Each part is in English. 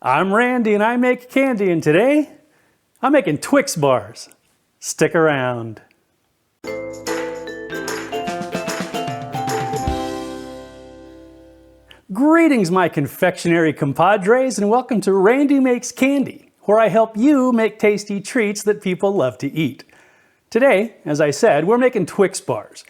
I'm Randy and I make candy, and today I'm making Twix bars. Stick around. Greetings, my confectionery compadres, and welcome to Randy Makes Candy, where I help you make tasty treats that people love to eat. Today, as I said, we're making Twix bars.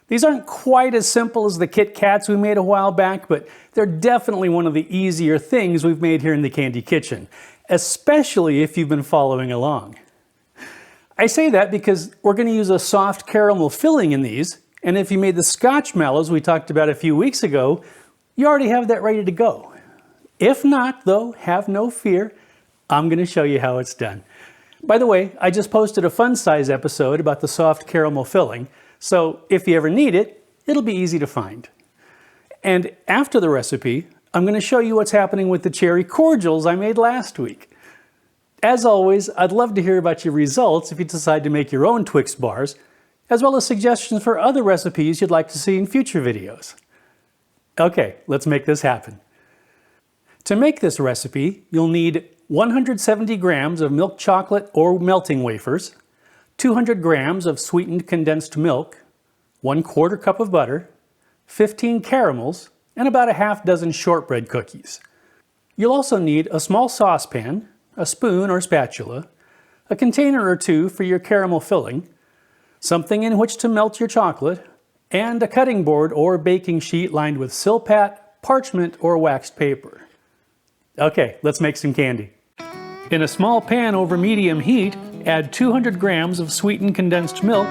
These aren't quite as simple as the Kit Kats we made a while back, but they're definitely one of the easier things we've made here in the Candy Kitchen, especially if you've been following along. I say that because we're going to use a soft caramel filling in these, and if you made the Scotch mallows we talked about a few weeks ago, you already have that ready to go. If not, though, have no fear. I'm going to show you how it's done. By the way, I just posted a fun size episode about the soft caramel filling, so if you ever need it, it'll be easy to find. And after the recipe, I'm going to show you what's happening with the cherry cordials I made last week. As always, I'd love to hear about your results if you decide to make your own Twix bars, as well as suggestions for other recipes you'd like to see in future videos. Okay, let's make this happen. To make this recipe, you'll need 170 grams of milk chocolate or melting wafers, 200 grams of sweetened condensed milk, 1/4 cup of butter, 15 caramels, and about a half dozen shortbread cookies. You'll also need a small saucepan, a spoon or spatula, a container or two for your caramel filling, something in which to melt your chocolate, and a cutting board or baking sheet lined with silpat, parchment, or waxed paper. Okay, let's make some candy. In a small pan over medium heat, add 200 grams of sweetened condensed milk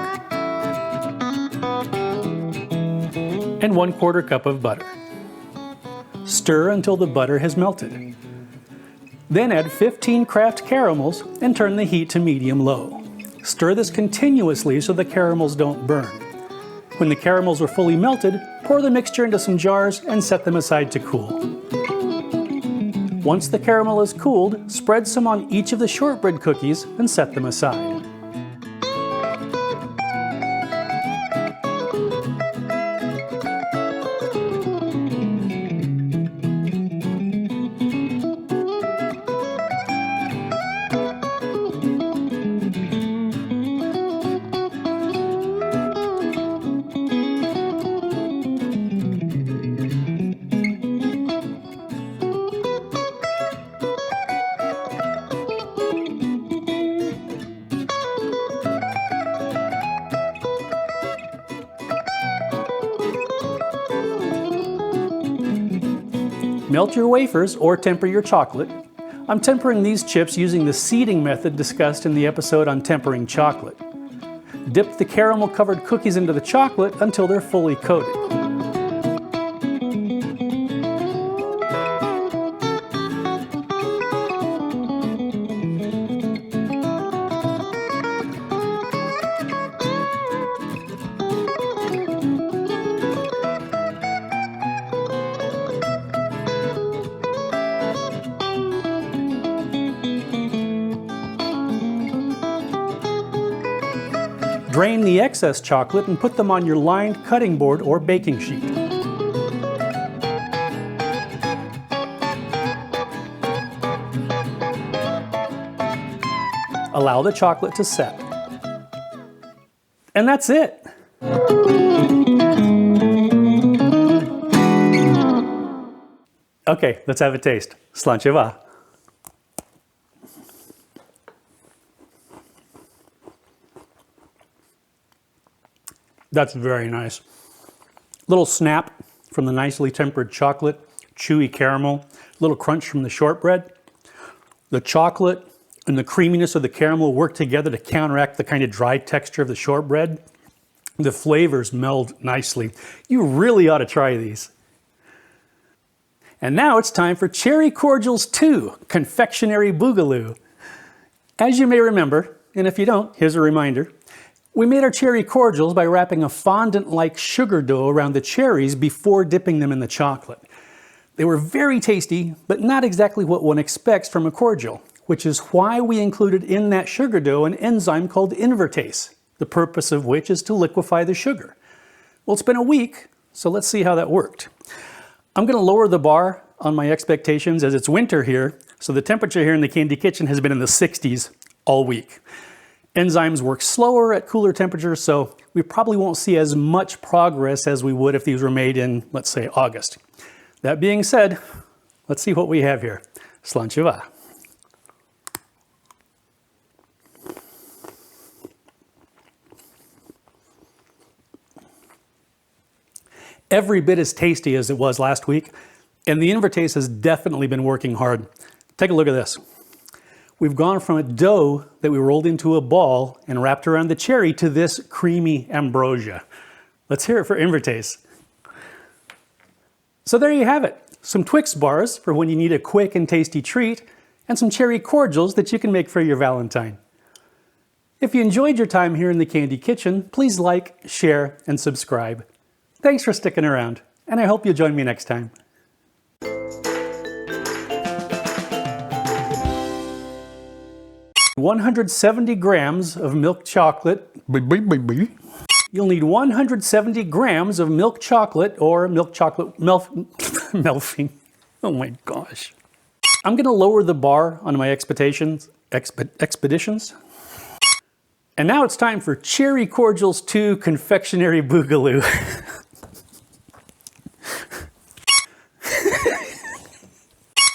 and 1/4 cup of butter. Stir until the butter has melted. Then add 15 craft caramels and turn the heat to medium-low. Stir this continuously so the caramels don't burn. When the caramels are fully melted, pour the mixture into some jars and set them aside to cool. Once the caramel is cooled, spread some on each of the shortbread cookies and set them aside. Melt your wafers or temper your chocolate. I'm tempering these chips using the seeding method discussed in the episode on tempering chocolate. Dip the caramel-covered cookies into the chocolate until they're fully coated. Drain the excess chocolate and put them on your lined cutting board or baking sheet. Allow the chocolate to set. And that's it. Okay, let's have a taste. Slancheva. That's very nice. Little snap from the nicely tempered chocolate, chewy caramel, little crunch from the shortbread. The chocolate and the creaminess of the caramel work together to counteract the kind of dry texture of the shortbread. The flavors meld nicely. You really ought to try these. And now it's time for Cherry Cordials 2, Confectionery Boogaloo. As you may remember, and if you don't, here's a reminder, we made our cherry cordials by wrapping a fondant-like sugar dough around the cherries before dipping them in the chocolate. They were very tasty, but not exactly what one expects from a cordial, which is why we included in that sugar dough an enzyme called invertase, the purpose of which is to liquefy the sugar. Well, it's been a week, so let's see how that worked. I'm going to lower the bar on my expectations as it's winter here, so the temperature here in the candy kitchen has been in the 60s all week. Enzymes work slower at cooler temperatures, so we probably won't see as much progress as we would if these were made in, let's say, August. That being said, let's see what we have here. Slanchiva. Every bit as tasty as it was last week, and the Invertase has definitely been working hard. Take a look at this. We've gone from a dough that we rolled into a ball and wrapped around the cherry to this creamy ambrosia. Let's hear it for Invertase. So there you have it. Some Twix bars for when you need a quick and tasty treat, and some cherry cordials that you can make for your Valentine. If you enjoyed your time here in the Candy Kitchen, please like, share, and subscribe. Thanks for sticking around, and I hope you'll join me next time. $170 grams of milk chocolate. You'll need 170 grams of milk chocolate or milk chocolate melting. Oh my gosh. I'm gonna lower the bar on my expeditions. And now it's time for Cherry Cordials 2 Confectionery Boogaloo.